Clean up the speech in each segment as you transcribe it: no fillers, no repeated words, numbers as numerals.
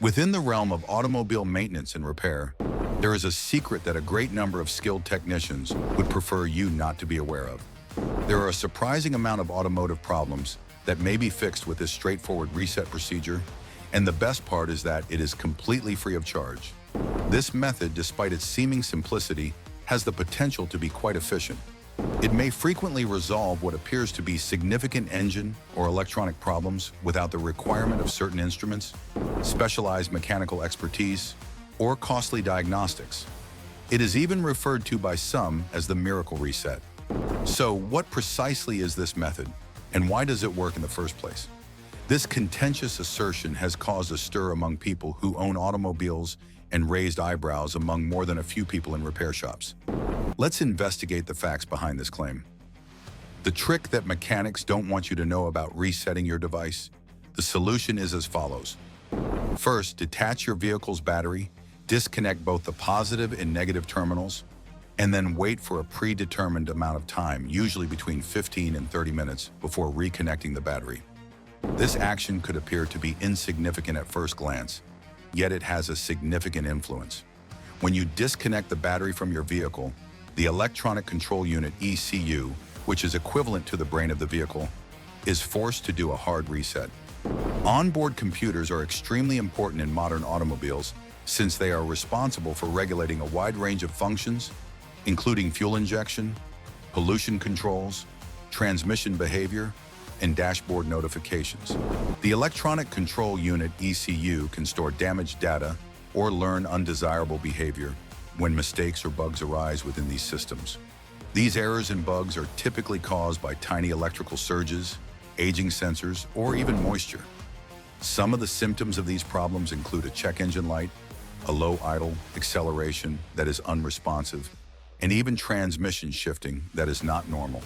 Within the realm of automobile maintenance and repair, there is a secret that a great number of skilled technicians would prefer you not to be aware of. There are a surprising amount of automotive problems that may be fixed with this straightforward reset procedure, and the best part is that it is completely free of charge. This method, despite its seeming simplicity, has the potential to be quite efficient. It may frequently resolve what appears to be significant engine or electronic problems without the requirement of certain instruments, specialized mechanical expertise, or costly diagnostics. It is even referred to by some as the miracle reset. So, what precisely is this method, and why does it work in the first place? This contentious assertion has caused a stir among people who own automobiles and raised eyebrows among more than a few people in repair shops. Let's investigate the facts behind this claim. The trick that mechanics don't want you to know about resetting your device. The solution is as follows. First, detach your vehicle's battery, disconnect both the positive and negative terminals, and then wait for a predetermined amount of time, usually between 15 and 30 minutes, before reconnecting the battery. This action could appear to be insignificant at first glance, yet it has a significant influence. When you disconnect the battery from your vehicle, the electronic control unit ECU, which is equivalent to the brain of the vehicle, is forced to do a hard reset. Onboard computers are extremely important in modern automobiles since they are responsible for regulating a wide range of functions, including fuel injection, pollution controls, transmission behavior, and dashboard notifications. The electronic control unit ECU can store damaged data or learn undesirable behavior when mistakes or bugs arise within these systems. These errors and bugs are typically caused by tiny electrical surges, aging sensors, or even moisture. Some of the symptoms of these problems include a check engine light, a low idle acceleration that is unresponsive, and even transmission shifting that is not normal.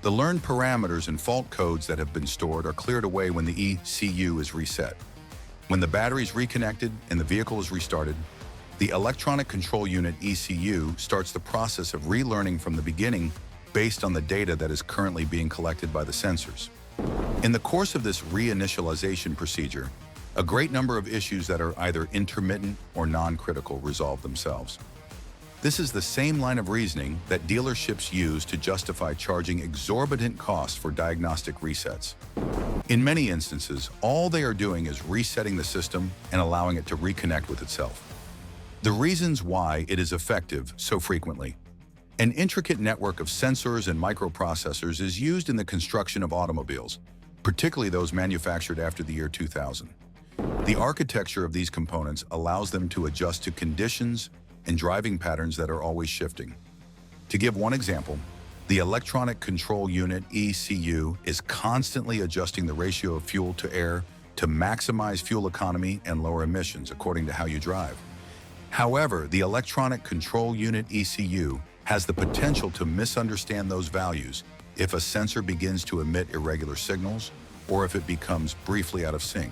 The learned parameters and fault codes that have been stored are cleared away when the ECU is reset. When the battery is reconnected and the vehicle is restarted, the electronic control unit ECU starts the process of relearning from the beginning based on the data that is currently being collected by the sensors. In the course of this reinitialization procedure, a great number of issues that are either intermittent or non-critical resolve themselves. This is the same line of reasoning that dealerships use to justify charging exorbitant costs for diagnostic resets. In many instances, all they are doing is resetting the system and allowing it to reconnect with itself. The reasons why it is effective so frequently. An intricate network of sensors and microprocessors is used in the construction of automobiles, particularly those manufactured after the year 2000. The architecture of these components allows them to adjust to conditions and driving patterns that are always shifting. To give one example, the electronic control unit ECU is constantly adjusting the ratio of fuel to air to maximize fuel economy and lower emissions according to how you drive. However, the electronic control unit ECU has the potential to misunderstand those values if a sensor begins to emit irregular signals or if it becomes briefly out of sync.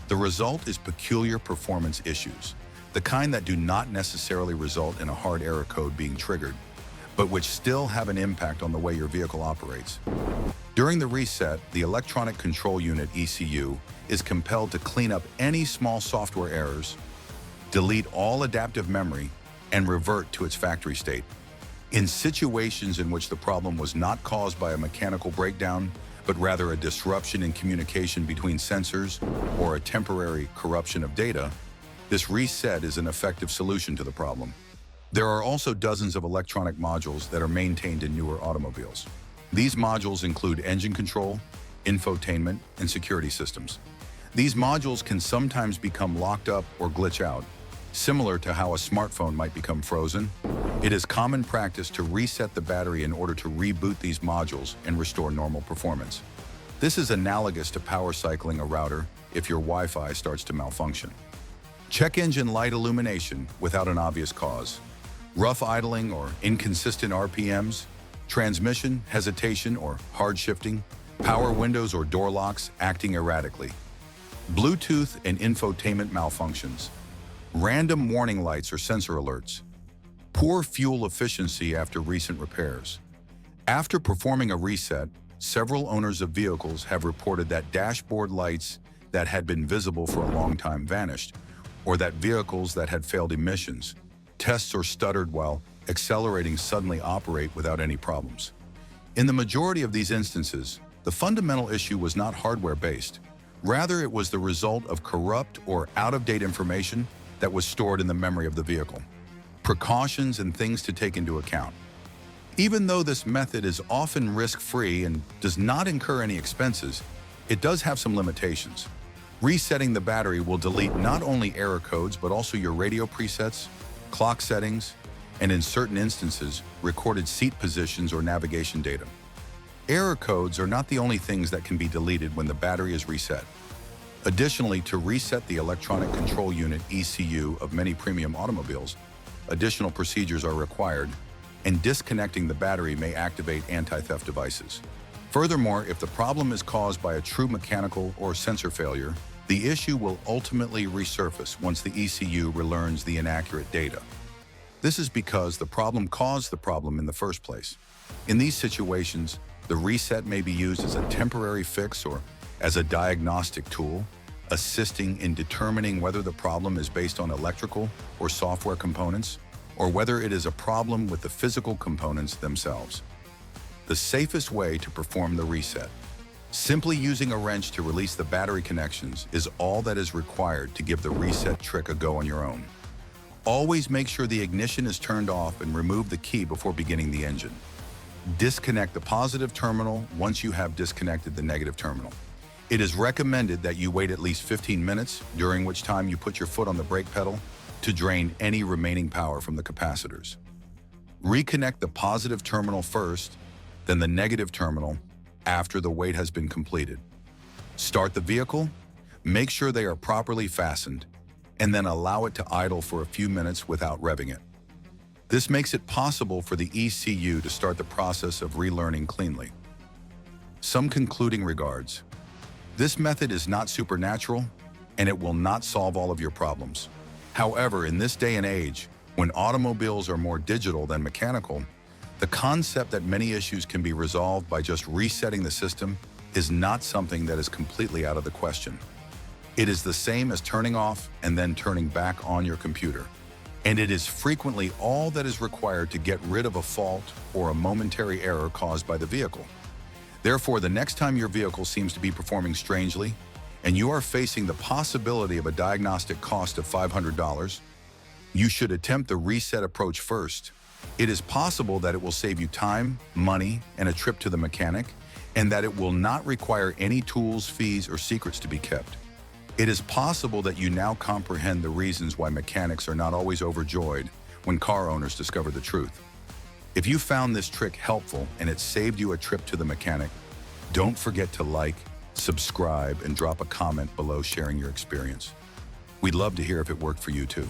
The result is peculiar performance issues, the kind that do not necessarily result in a hard error code being triggered, but which still have an impact on the way your vehicle operates. During the reset, the electronic control unit ECU is compelled to clean up any small software errors, delete all adaptive memory, and revert to its factory state. In situations in which the problem was not caused by a mechanical breakdown, but rather a disruption in communication between sensors or a temporary corruption of data, this reset is an effective solution to the problem. There are also dozens of electronic modules that are maintained in newer automobiles. These modules include engine control, infotainment, and security systems. These modules can sometimes become locked up or glitch out. Similar to how a smartphone might become frozen, it is common practice to reset the battery in order to reboot these modules and restore normal performance. This is analogous to power cycling a router if your Wi-Fi starts to malfunction. Check engine light illumination without an obvious cause, rough idling or inconsistent RPMs, transmission hesitation or hard shifting, power windows or door locks acting erratically, Bluetooth and infotainment malfunctions, random warning lights or sensor alerts, poor fuel efficiency after recent repairs. After performing a reset, several owners of vehicles have reported that dashboard lights that had been visible for a long time vanished, or that vehicles that had failed emissions, tests, or stuttered while accelerating suddenly operate without any problems. In the majority of these instances, the fundamental issue was not hardware-based. Rather, it was the result of corrupt or out-of-date information that was stored in the memory of the vehicle. Precautions and things to take into account. Even though this method is often risk-free and does not incur any expenses, it does have some limitations. Resetting the battery will delete not only error codes but also your radio presets, clock settings, and in certain instances, recorded seat positions or navigation data. Error codes are not the only things that can be deleted when the battery is reset. Additionally, to reset the electronic control unit (ECU) of many premium automobiles, additional procedures are required, and disconnecting the battery may activate anti-theft devices. Furthermore, if the problem is caused by a true mechanical or sensor failure, the issue will ultimately resurface once the ECU relearns the inaccurate data. This is because the problem caused the problem in the first place. In these situations, the reset may be used as a temporary fix or as a diagnostic tool, assisting in determining whether the problem is based on electrical or software components, or whether it is a problem with the physical components themselves. The safest way to perform the reset. Simply using a wrench to release the battery connections is all that is required to give the reset trick a go on your own. Always make sure the ignition is turned off and remove the key before beginning the engine. Disconnect the positive terminal once you have disconnected the negative terminal. It is recommended that you wait at least 15 minutes, during which time you put your foot on the brake pedal to drain any remaining power from the capacitors. Reconnect the positive terminal first, then the negative terminal after the wait has been completed. Start the vehicle, make sure they are properly fastened, and then allow it to idle for a few minutes without revving it. This makes it possible for the ECU to start the process of relearning cleanly. Some concluding regards. This method is not supernatural, and it will not solve all of your problems. However, in this day and age, when automobiles are more digital than mechanical, the concept that many issues can be resolved by just resetting the system is not something that is completely out of the question. It is the same as turning off and then turning back on your computer. And it is frequently all that is required to get rid of a fault or a momentary error caused by the vehicle. Therefore, the next time your vehicle seems to be performing strangely, and you are facing the possibility of a diagnostic cost of $500, you should attempt the reset approach first. It is possible that it will save you time, money, and a trip to the mechanic, and that it will not require any tools, fees, or secrets to be kept. It is possible that you now comprehend the reasons why mechanics are not always overjoyed when car owners discover the truth. If you found this trick helpful and it saved you a trip to the mechanic, don't forget to like, subscribe, and drop a comment below sharing your experience. We'd love to hear if it worked for you too.